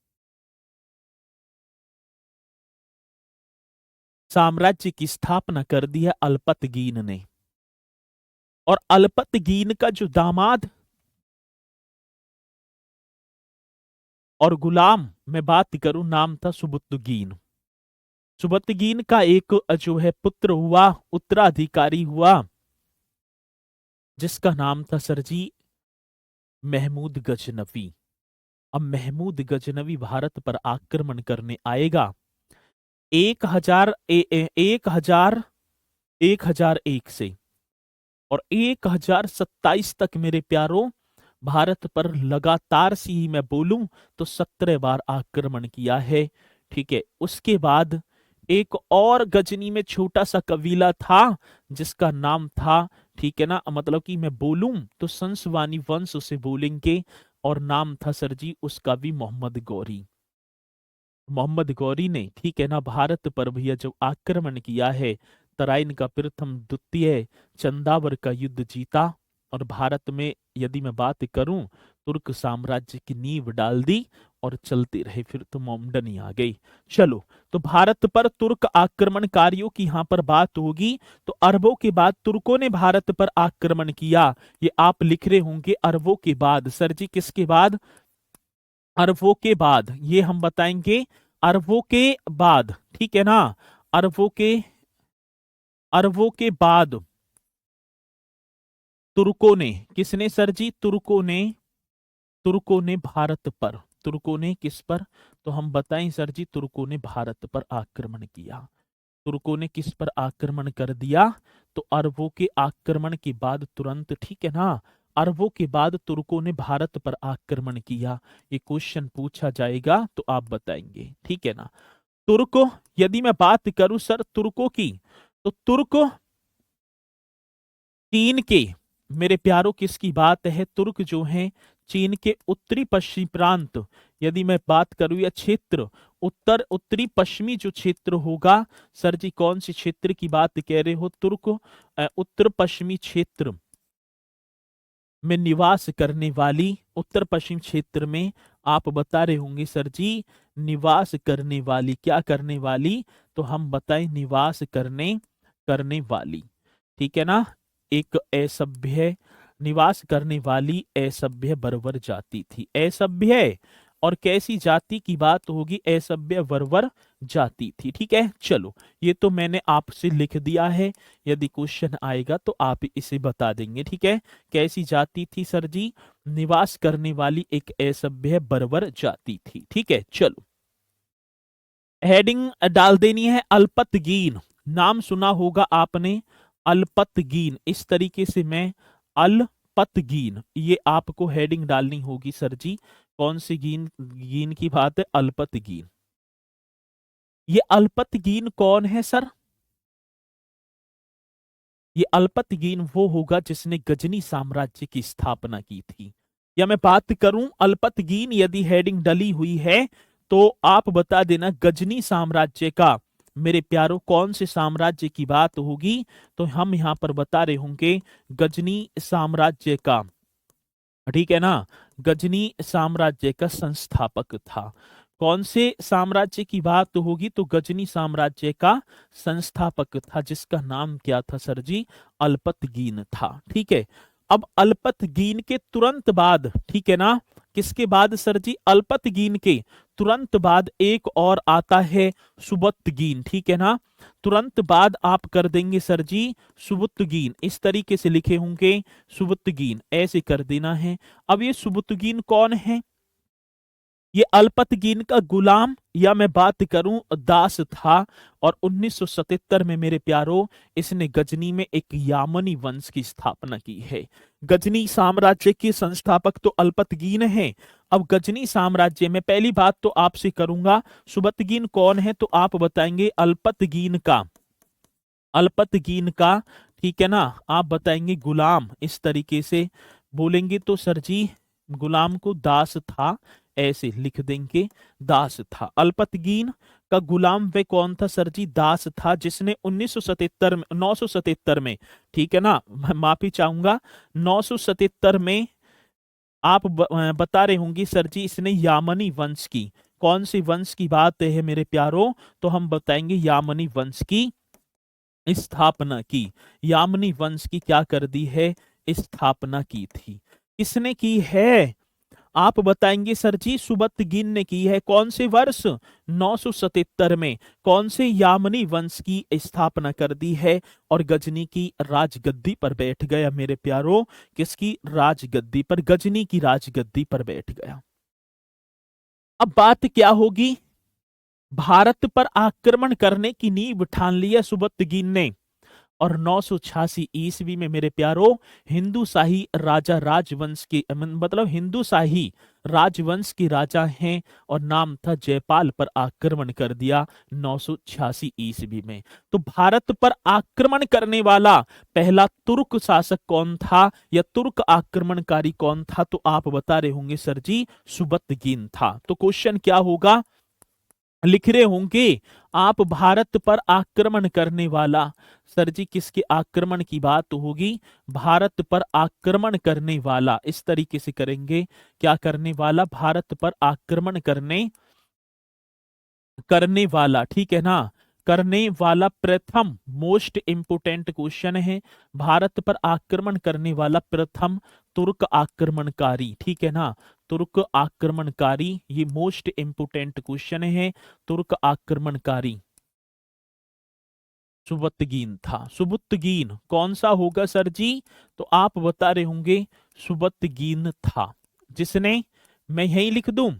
साम्राज्य की स्थापना कर दी है अल्पतगीन ने। और अल्पतगीन का जो दामाद और गुलाम मैं बात करूं, नाम था सुबुतगीन। सुबुतगीन का एक जो है पुत्र हुआ, उत्तराधिकारी हुआ, जिसका नाम था सर जी महमूद गजनवी। अब महमूद गजनवी भारत पर आक्रमण करने आएगा 1001 से, और 1027 तक मेरे प्यारों भारत पर लगातार सी ही मैं बोलूं तो 17 बार आक्रमण किया है, ठीक है। उसके बाद एक और गजनी में छोटा सा कबीला था, जिसका नाम था, ठीक है ना, मतलब कि मैं बोलूं तो संसवानी वंश उसे बोलेंगे, और नाम था सर जी उसका भी मोहम्मद गौरी। मोहम्मद गौरी ने, ठीक है ना, भारत पर भैया जो आक्रमण किया है, तराइन का प्रथम द्वितीय चंदावर का युद्ध जीता, और भारत में यदि मैं बात करूं तुर्क साम्राज्य की नींव डाल दी, और चलते रहे, फिर तो मोमडनी आ गई। चलो, तो भारत पर तुर्क आक्रमणकारियों की यहां पर बात होगी। तो अरबों के बाद तुर्कों ने भारत पर आक्रमण किया, ये आप लिख रहे होंगे अरबों के बाद। सर जी किसके बाद, अरबों के बाद, ये हम बताएंगे अरबों के बाद, ठीक है ना। अरबों के अरबों के बाद तुर्कों ने, किसने सर जी, तुर्कों ने भारत पर, तुर्कों ने किस पर, तो हम बताएं सर जी, तुर्कों ने भारत पर आक्रमण किया। तुर्कों ने किस पर आक्रमण कर दिया, तो अरबों के आक्रमण के बाद तुरंत, ठीक है ना, अरबों के बाद तुर्कों ने भारत पर आक्रमण किया। ये क्वेश्चन पूछा जाएगा तो आप बताएंगे, ठीक है ना। तुर्क, यदि मैं बात करूं सर तुर्कों की, तो तुर्क चीन के, मेरे प्यारों किसकी बात है, तुर्क जो हैं चीन के उत्तरी पश्चिमी प्रांत, यदि मैं बात करूं या क्षेत्र, उत्तरी पश्चिमी जो क्षेत्र होगा, सर जी कौन सी क्षेत्र की बात कह रहे हो, तुर्क उत्तर पश्चिमी क्षेत्र में निवास करने वाली, उत्तर पश्चिम क्षेत्र में आप बता रहे होंगे सर जी निवास करने वाली, क्या करने वाली, तो हम बताएं निवास करने करने वाली, ठीक है ना। एक असभ्य, निवास करने वाली असभ्य बर्बर जाति थी। असभ्य और कैसी जाति की बात होगी, असभ्य बर्बर जाति थी, ठीक है। चलो, ये तो मैंने आपसे लिख दिया है, यदि क्वेश्चन आएगा तो आप इसे बता देंगे, ठीक है। कैसी जाति थी सर जी, निवास करने वाली एक असभ्य बर्बर जाति थी, ठीक है। चलो, हेडिंग डाल देनी है अल्पतगीन। नाम सुना होगा आपने, अल्पतगीन, इस तरीके से मैं अल्पतगीन, ये आपको हेडिंग डालनी होगी सर जी। कौन सी गीन, गीन की बात है, अल्पतगीन। ये अल्पतगीन कौन है सर, ये अल्पतगीन वो होगा जिसने गजनी साम्राज्य की स्थापना की थी। या मैं बात करूं अल्पतगीन, यदि हेडिंग डली हुई है तो आप बता देना गजनी साम्राज्य का। मेरे प्यारों कौन से साम्राज्य की बात होगी, तो हम यहां पर बता रहे होंगे गजनी साम्राज्य का, ठीक है ना। गजनी साम्राज्य का संस्थापक था। कौन से साम्राज्य की बात होगी, तो गजनी साम्राज्य का संस्थापक था, जिसका नाम क्या था सर जी, अल्पतगीन था। ठीक है। अब अल्पतगीन के तुरंत बाद, ठीक है ना, किसके बाद सर जी, अल्पतगीन के तुरंत बाद एक और आता है सुबुत्तगीन, ठीक है ना। तुरंत बाद आप कर देंगे सर जी सुबुत्तगीन, इस तरीके से लिखे होंगे सुबुत्तगीन, ऐसे कर देना है। अब ये सुबुत्तगीन कौन है, ये अल्पतगीन का गुलाम या मैं बात करूं दास था। और 1977 में मेरे प्यारों इसने गजनी में एक यामनी वंश की स्थापना की है। गजनी साम्राज्य के संस्थापक तो अल्पतगीन है। अब गजनी साम्राज्य में पहली बात तो आपसे करूंगा सुबुत्तगीन कौन है, तो आप बताएंगे अल्पतगीन का, अल्पतगीन का, ठीक है ना। आप बताएंगे गुलाम, इस तरीके से बोलेंगे तो सर जी गुलाम को दास था, ऐसे लिख देंगे दास था। अल्पतगीन का गुलाम वे कौन था सर जी, दास था, जिसने 1977 में 977 में, ठीक है ना, मैं माफी चाहूंगा 977 में आप बता रहे होंगे सर जी इसने यामनी वंश की, कौन सी वंश की बात है मेरे प्यारों, तो हम बताएंगे यामनी वंश की स्थापना की। यामनी वंश की क्या कर दी है, स्थापना की थी। किसने की है, आप बताएंगे सर जी सुबुत्तगीन ने की है। कौन से वर्ष, 977 में। कौन से यामनी वंश की स्थापना कर दी है और गजनी की राजगद्दी पर बैठ गया मेरे प्यारों, किसकी राजगद्दी पर, गजनी की राजगद्दी पर बैठ गया। अब बात क्या होगी, भारत पर आक्रमण करने की नींव ठान लिया सुबुत्तगीन ने। और 986 ईस्वी में मेरे प्यारों हिंदू शाही राजा राजवंश के, मतलब हिंदू शाही राजवंश के राजा हैं और नाम था जयपाल, पर आक्रमण कर दिया 986 ईस्वी में। तो भारत पर आक्रमण करने वाला पहला तुर्क शासक कौन था या तुर्क आक्रमणकारी कौन था, तो आप बता रहे होंगे सर जी सुबुत्तगीन था। तो क्वेश्चन क्या होगा, लिख रहे होंगे आप भारत पर आक्रमण करने वाला, सर जी किसके आक्रमण की बात होगी, भारत पर आक्रमण करने वाला, इस तरीके से करेंगे, क्या करने वाला, भारत पर आक्रमण करने करने वाला, ठीक है ना, करने वाला प्रथम, मोस्ट इंपोर्टेंट क्वेश्चन है, भारत पर आक्रमण करने वाला प्रथम तुर्क आक्रमणकारी, ठीक है ना, तुर्क आक्रमणकारी, ये मोस्ट इंपोर्टेंट क्वेश्चन है। तुर्क आक्रमणकारी सुबुत्तगीन था। सुबुत्तगीन कौन सा होगा सर जी, तो आप बता रहे होंगे सुबुत्तगीन था, जिसने, मैं यही लिख दूं,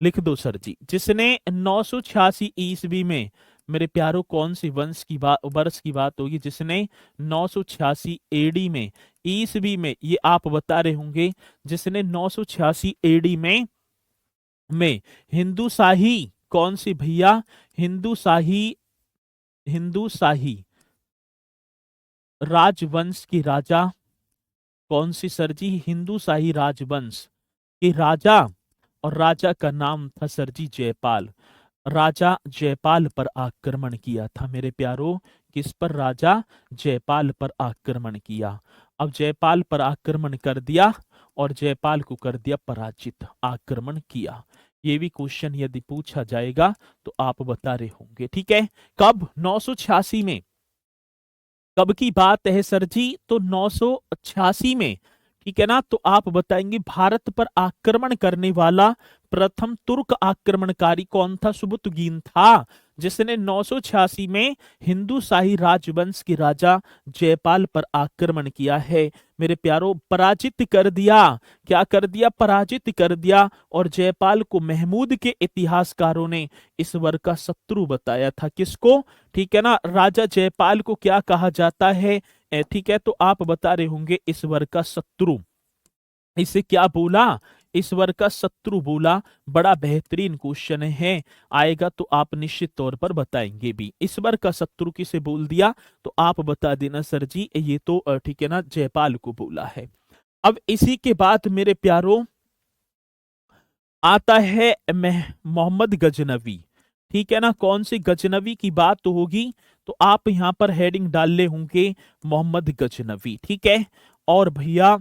लिख दो सर जी, जिसने 986 ईस्वी में मेरे प्यारों कौन सी वंश की बात, वर्ष की बात होगी, जिसने 986 एडी में, ईस्वी में, ये आप बता रहे होंगे, जिसने 986 एडी में हिंदू शाही, कौन सी भैया, हिंदू शाही, हिंदू शाही राजवंश के राजा, कौन सी सर जी, हिंदू शाही राजवंश के राजा, और राजा का नाम था सर जी जयपाल। राजा जयपाल पर आक्रमण किया था मेरे प्यारों, किस पर, राजा जयपाल पर आक्रमण किया। अब जयपाल पर आक्रमण कर दिया और जयपाल को कर दिया पराजित, आक्रमण किया। ये भी क्वेश्चन यदि पूछा जाएगा तो आप बता रहे होंगे, ठीक है। कब, 986 में, कब की बात है सर जी, तो 986 में, ठीक है ना। तो आप बताएंगे भारत पर आक्रमण करने वाला प्रथम तुर्क आक्रमणकारी कौन था, सुबुत्तगीन था, जिसने 986 में हिंदू शाही राजवंश के राजा जयपाल पर आक्रमण किया है मेरे प्यारों, पराजित कर दिया। क्या कर दिया, पराजित कर दिया। और जयपाल को महमूद के इतिहासकारों ने ईश्वर का शत्रु बताया था, किसको, ठीक है ना, राजा जयपाल को क्या कहा जाता है, ठीक है, तो आप बता रहे होंगे ईश्वर का शत्रु। इसे क्या बोला, ईश्वर का शत्रु बोला। बड़ा बेहतरीन क्वेश्चन है, आएगा तो आप निश्चित तौर पर बताएंगे भी। ईश्वर का शत्रु किसे बोल दिया, तो आप बता देना सर जी ये तो ठीक है ना जयपाल को बोला है। अब इसी के बाद मेरे प्यारों आता है मोहम्मद गजनवी। ठीक है ना, कौन सी गजनवी की बात तो होगी, तो आप यहां पर हेडिंग डाल ले होंगे मोहम्मद गजनवी। ठीक है, और भैया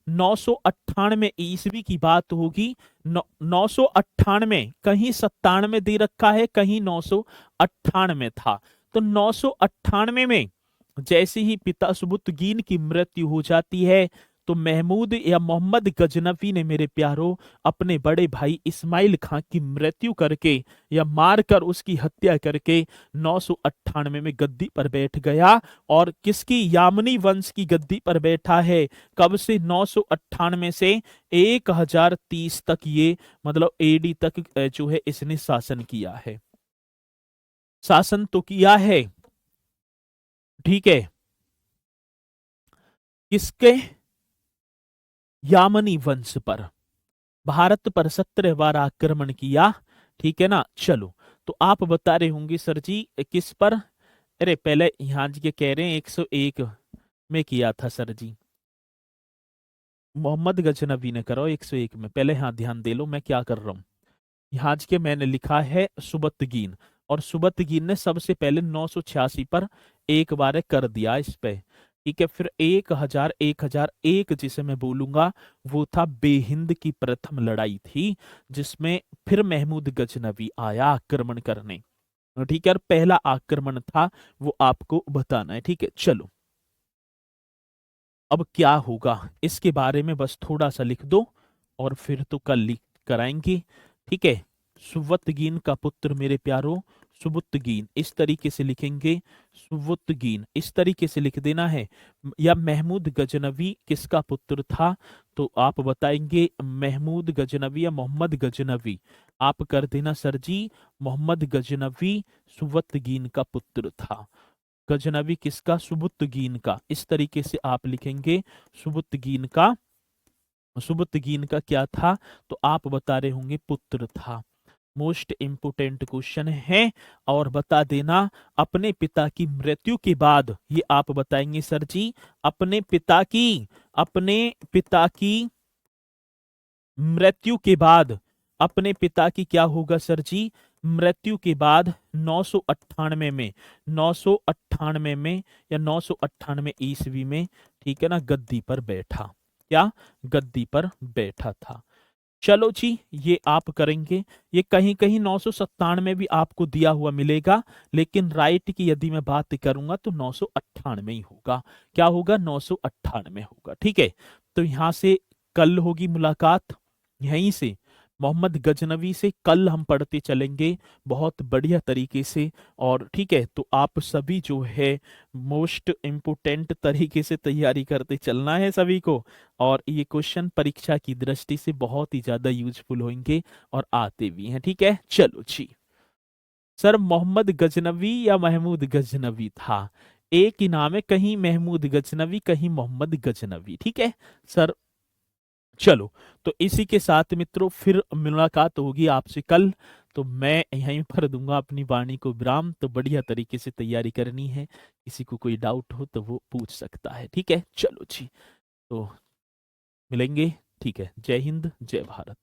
998 ईस्वी की बात होगी। 998, कहीं 97 दे रखा है, कहीं 998 था। तो 998 में जैसे ही पिता सुबुतगीन की मृत्यु हो जाती है, तो महमूद या मोहम्मद गजनवी ने मेरे प्यारों अपने बड़े भाई इस्माइल खां की मृत्यु करके या मारकर उसकी हत्या करके 998 में गद्दी पर बैठ गया। और किसकी, यामनी वंश की गद्दी पर बैठा है। कब से, 998 से 1030 तक, ये मतलब एडी तक जो है इसने शासन किया है। शासन तो किया है, ठीक है, किसके, यामनी वंश पर। भारत पर 17 बार आक्रमण किया। ठीक है ना, चलो। तो आप बता रहे होंगे सर जी किस पर, अरे पहले यहाँ जी के कह रहे हैं 101 में किया था सर जी, मोहम्मद गजनबी ने करो 101 में। पहले हाँ ध्यान दे लो मैं क्या कर रहा हूँ। यहाँ के मैंने लिखा है सुबतगीन, और सुबतगीन ने सबसे पहले 986 पर एक बार कर दिया इस पे। ठीक है, फिर 1001 जिसे मैं बोलूंगा वो था बेहिंद की प्रथम लड़ाई थी, जिसमें फिर महमूद गजनवी आया आक्रमण करने। ठीक है, और पहला आक्रमण था वो आपको बताना है। ठीक है, चलो। अब क्या होगा इसके बारे में बस थोड़ा सा लिख दो, और फिर तो कल लिख कराएंगे। ठीक है, सुवतगीन का पुत्र मेरे प्यारो, सुबुतगीन इस तरीके से लिखेंगे, सुबुतगीन इस तरीके से लिख देना है। या महमूद गजनवी किसका पुत्र था, तो आप बताएंगे महमूद गजनवी या मोहम्मद गजनवी। आप कर देना सर जी, मोहम्मद गजनवी सुवतगीन का पुत्र था। गजनवी किसका, सुबुतगीन का। इस तरीके से आप लिखेंगे सुबुतगीन का। सुबुतगीन का क्या था, तो आप बता रहे होंगे पुत्र था। मोस्ट इंपोर्टेंट क्वेश्चन है। और बता देना अपने पिता की मृत्यु के बाद, ये आप बताएंगे सर जी, अपने पिता की मृत्यु के बाद, अपने पिता की क्या होगा सर जी, मृत्यु के बाद 998 में, 998 में या 998 ईस्वी में, ठीक है ना, गद्दी पर बैठा। क्या, गद्दी पर बैठा था। चलो जी, ये आप करेंगे। ये कहीं कहीं 997 में भी आपको दिया हुआ मिलेगा, लेकिन राइट की यदि मैं बात करूंगा तो 998 ही होगा। क्या होगा, 998 होगा। ठीक है, तो यहां से कल होगी मुलाकात, यहीं से मोहम्मद गजनवी से कल हम पढ़ते चलेंगे बहुत बढ़िया तरीके से। और ठीक है, तो आप सभी जो है मोस्ट इम्पोर्टेंट तरीके से तैयारी करते चलना है सभी को। और ये क्वेश्चन परीक्षा की दृष्टि से बहुत ही ज्यादा यूजफुल होंगे और आते भी हैं। ठीक है, चलो जी। सर मोहम्मद गजनवी या महमूद गजनवी था, एक ही नाम है, कहीं महमूद गजनवी कहीं मोहम्मद गजनवी। ठीक है सर, चलो। तो इसी के साथ मित्रों फिर मुलाकात होगी आपसे कल। तो मैं यहीं पर दूंगा अपनी वाणी को विराम। तो बढ़िया तरीके से तैयारी करनी है, किसी को कोई डाउट हो तो वो पूछ सकता है। ठीक है, चलो जी। तो मिलेंगे। ठीक है, जय हिंद, जय भारत।